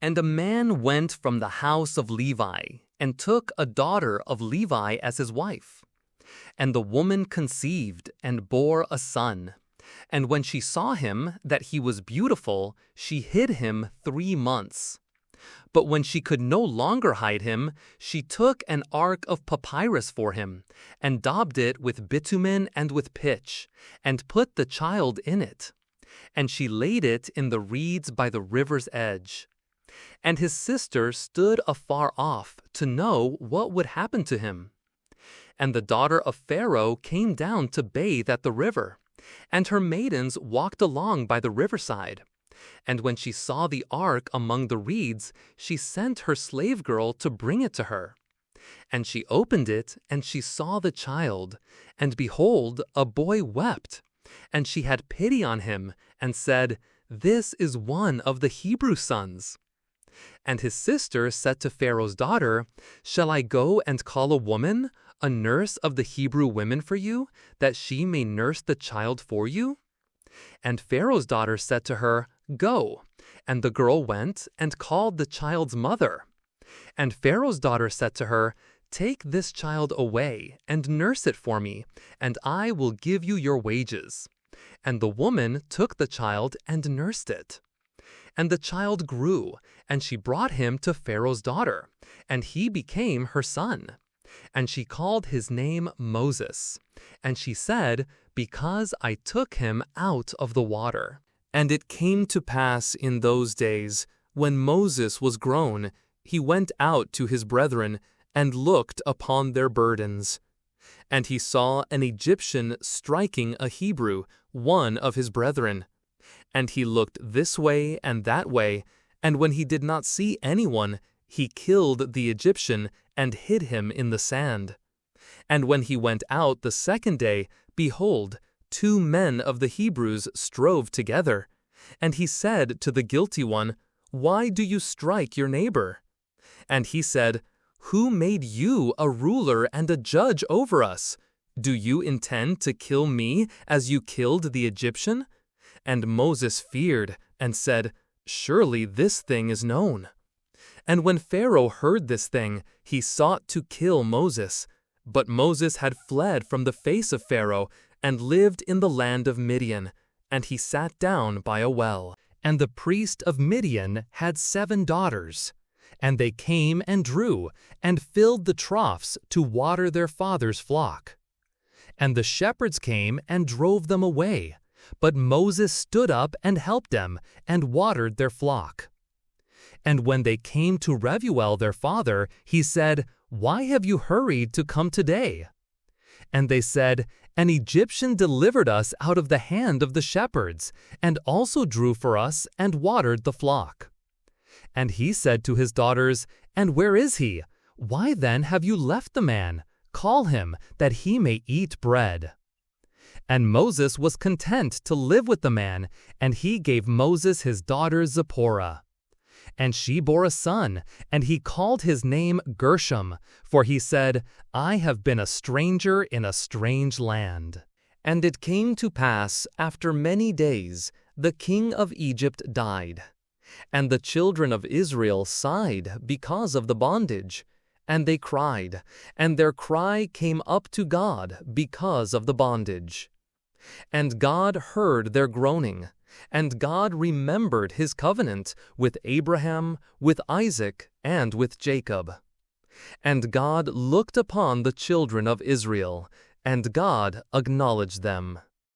And a man went from the house of Levi, and took a daughter of Levi as his wife. And the woman conceived, and bore a son. And when she saw him, that he was beautiful, she hid him 3 months. But when she could no longer hide him, she took an ark of papyrus for him, and daubed it with bitumen and with pitch, and put the child in it. And she laid it in the reeds by the river's edge. And his sister stood afar off to know what would happen to him. And the daughter of Pharaoh came down to bathe at the river, and her maidens walked along by the riverside. And when she saw the ark among the reeds, she sent her slave girl to bring it to her. And she opened it, and she saw the child, and behold, a boy wept. And she had pity on him, and said, "This is one of the Hebrew sons." And his sister said to Pharaoh's daughter, "Shall I go and call a woman, a nurse of the Hebrew women for you, that she may nurse the child for you?" And Pharaoh's daughter said to her, "Go." And the girl went and called the child's mother. And Pharaoh's daughter said to her, "Take this child away and nurse it for me, and I will give you your wages." And the woman took the child and nursed it. And the child grew, and she brought him to Pharaoh's daughter, and he became her son. And she called his name Moses. And she said, "Because I took him out of the water." And it came to pass in those days, when Moses was grown, he went out to his brethren, and looked upon their burdens. And he saw an Egyptian striking a Hebrew, one of his brethren. And he looked this way and that way, and when he did not see anyone, he killed the Egyptian, and hid him in the sand. And when he went out the second day, behold, 2 men of the Hebrews strove together. And he said to the guilty one, "Why do you strike your neighbor?" And he said, "Who made you a ruler and a judge over us? Do you intend to kill me as you killed the Egyptian?" And Moses feared, and said, "Surely this thing is known." And when Pharaoh heard this thing, he sought to kill Moses. But Moses had fled from the face of Pharaoh, and lived in the land of Midian, and he sat down by a well. And the priest of Midian had 7 daughters. And they came and drew, and filled the troughs to water their father's flock. And the shepherds came and drove them away. But Moses stood up and helped them, and watered their flock. And when they came to Revuel their father, he said, "Why have you hurried to come today?" And they said, "An Egyptian delivered us out of the hand of the shepherds, and also drew for us and watered the flock." And he said to his daughters, "And where is he? Why then have you left the man? Call him, that he may eat bread." And Moses was content to live with the man, and he gave Moses his daughter Zipporah. And she bore a son, and he called his name Gershom, for he said, "I have been a stranger in a strange land." And it came to pass, after many days, the king of Egypt died. And the children of Israel sighed because of the bondage. And they cried, and their cry came up to God because of the bondage. And God heard their groaning, and God remembered his covenant with Abraham, with Isaac, and with Jacob. And God looked upon the children of Israel, and God acknowledged them.